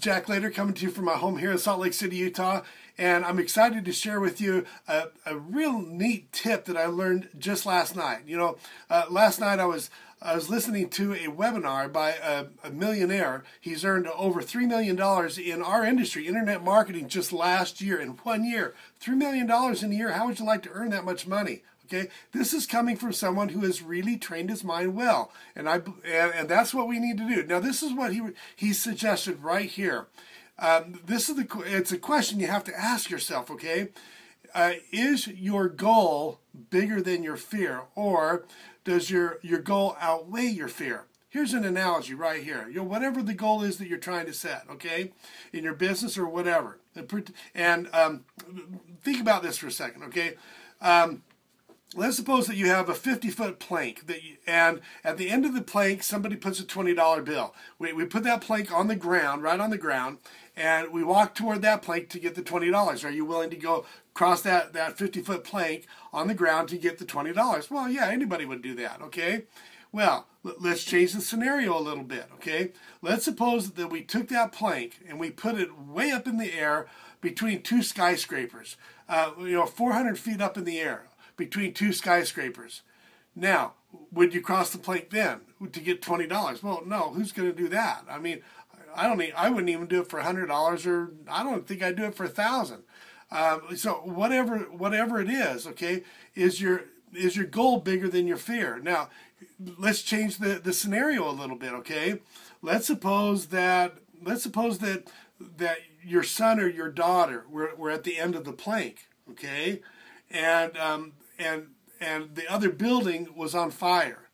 Jack Later, coming to you from my home here in Salt Lake City, Utah, and I'm excited to share with you a real neat tip that I learned just last night. Last night I was listening to a webinar by a millionaire. He's earned over $3 million in our industry, internet marketing, just last year. In 1 year, $3 million in a year. How would you like to earn that much money? Okay, this is coming from someone who has really trained his mind well, and that's what we need to do. Now, this is what he suggested right here. It's a question you have to ask yourself. Okay, is your goal bigger than your fear, or does your goal outweigh your fear? Here's an analogy right here. Whatever the goal is that you're trying to set, okay, in your business or whatever, and think about this for a second, okay. Let's suppose that you have a 50-foot plank, and at the end of the plank, somebody puts a $20 bill. We put that plank on the ground, right on the ground, and we walk toward that plank to get the $20. Are you willing to go cross that 50-foot plank on the ground to get the $20? Well, yeah, anybody would do that, okay? Well, let's change the scenario a little bit, okay? Let's suppose that we took that plank and we put it way up in the air between two skyscrapers, 400 feet up in the air, between two skyscrapers. Now, would you cross the plank then to get $20? Well, no. Who's going to do that? I mean, I wouldn't even do it for $100, or I don't think I'd do it for $1,000. So whatever it is, okay, is your goal bigger than your fear? Now, let's change the scenario a little bit, okay? Let's suppose that your son or your daughter were at the end of the plank, okay, and the other building was on fire.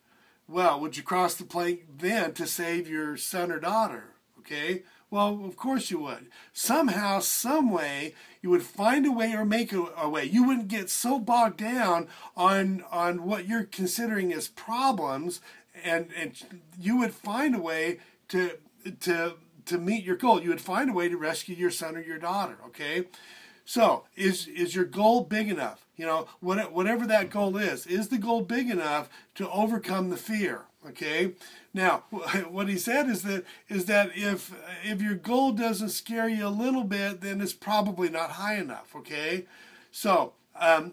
Well, would you cross the plank then to save your son or daughter? Okay? Well, of course you would. Somehow, some way, you would find a way or make a way. You wouldn't get so bogged down on what you're considering as problems, and you would find a way to meet your goal. You would find a way to rescue your son or your daughter, okay? So, is your goal big enough? Whatever that goal is the goal big enough to overcome the fear? Okay. Now, what he said is that if your goal doesn't scare you a little bit, then it's probably not high enough. Okay. So,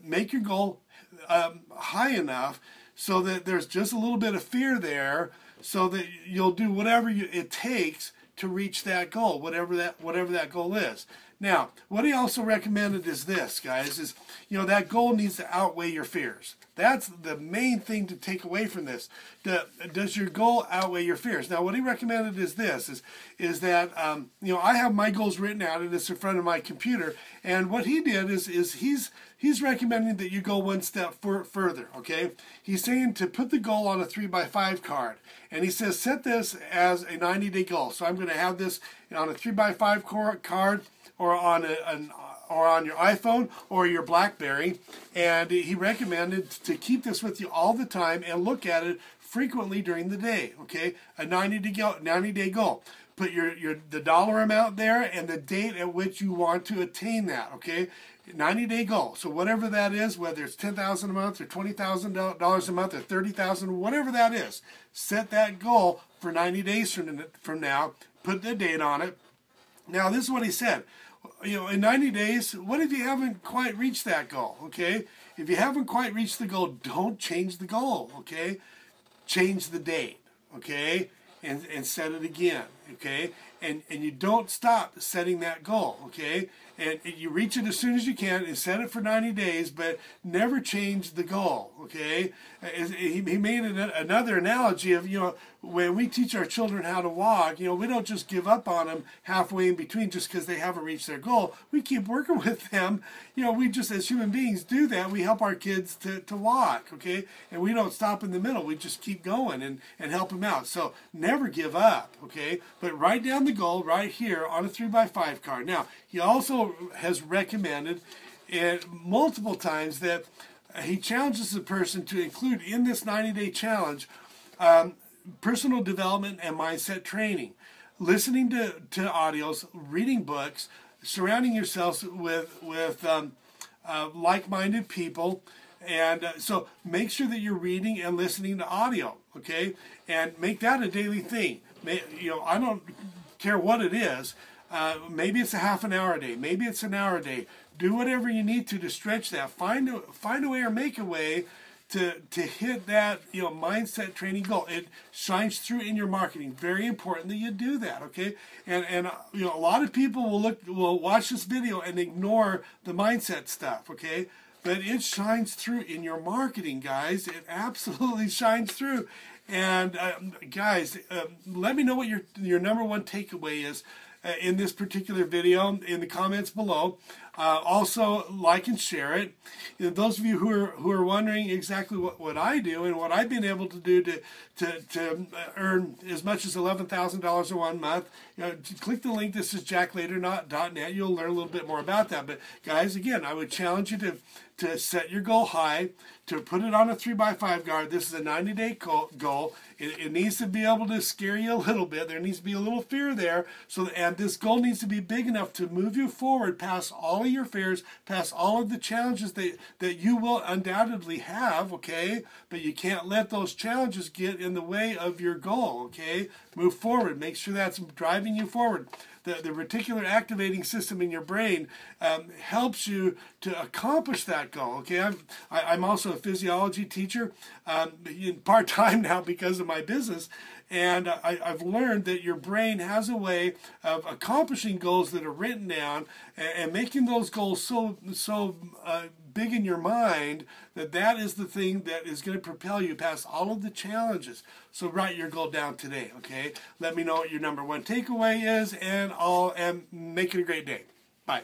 make your goal high enough so that there's just a little bit of fear there, so that you'll do whatever it takes to reach that goal, whatever that goal is. Now, what he also recommended is this, guys, is, that goal needs to outweigh your fears. That's the main thing to take away from this. Does your goal outweigh your fears? Now, what he recommended is this, is that, I have my goals written out, and it's in front of my computer, and what he did is he's recommending that you go one step further, okay? He's saying to put the goal on a 3x5 card, and he says set this as a 90-day goal. So I'm going to have this on a 3x5 card, or on your iPhone or your BlackBerry, and he recommended to keep this with you all the time and look at it frequently during the day. Okay, a 90-day goal. Put the dollar amount there and the date at which you want to attain that. Okay, 90-day goal. So whatever that is, whether it's $10,000 a month or $20,000 a month or $30,000, whatever that is, set that goal for 90 days from now. Put the date on it. Now, this is what he said. In 90 days, what if you haven't quite reached that goal, okay? If you haven't quite reached the goal, don't change the goal, okay? Change the date, okay? And set it again, okay? And you don't stop setting that goal, okay? And you reach it as soon as you can and set it for 90 days, but never change the goal, okay? He made another analogy of, when we teach our children how to walk, we don't just give up on them halfway in between just because they haven't reached their goal. We keep working with them. We just, as human beings, do that. We help our kids to walk, okay? And we don't stop in the middle. We just keep going and help them out. So never give up, okay? But write down the goal right here on a 3x5 card. Now, he also has recommended multiple times that he challenges the person to include in this 90-day challenge personal development and mindset training, listening to audios, reading books, surrounding yourselves with like-minded people, and so make sure that you're reading and listening to audio, okay, and make that a daily thing. I don't care what it is. Maybe it's a half an hour a day. Maybe it's an hour a day. Do whatever you need to stretch that. Find a way or make a way to hit that mindset training goal. It shines through in your marketing. Very important that you do that. Okay, and a lot of people will watch this video and ignore the mindset stuff. Okay, but it shines through in your marketing, guys. It absolutely shines through. And guys, let me know what your number one takeaway is in this particular video in the comments below. Also, like and share it. Those of you who are wondering exactly what I do and what I've been able to do to earn as much as $11,000 in 1 month, click the link. This is jacklater.net. You'll learn a little bit more about that. But guys, again, I would challenge you to set your goal high, to put it on a 3x5 guard. This is a 90-day goal. It needs to be able to scare you a little bit. There needs to be a little fear there. And this goal needs to be big enough to move you forward past all of your fears, past all of the challenges that you will undoubtedly have, okay? But you can't let those challenges get in the way of your goal, okay? Move forward. Make sure that's driving you forward. The reticular activating system in your brain helps you to accomplish that goal. Okay, I'm also a physiology teacher, part-time now because of my business, and I've learned that your brain has a way of accomplishing goals that are written down and making those goals so big in your mind that is the thing that is going to propel you past all of the challenges. So write your goal down today, okay? Let me know what your number one takeaway is, and make it a great day. Bye.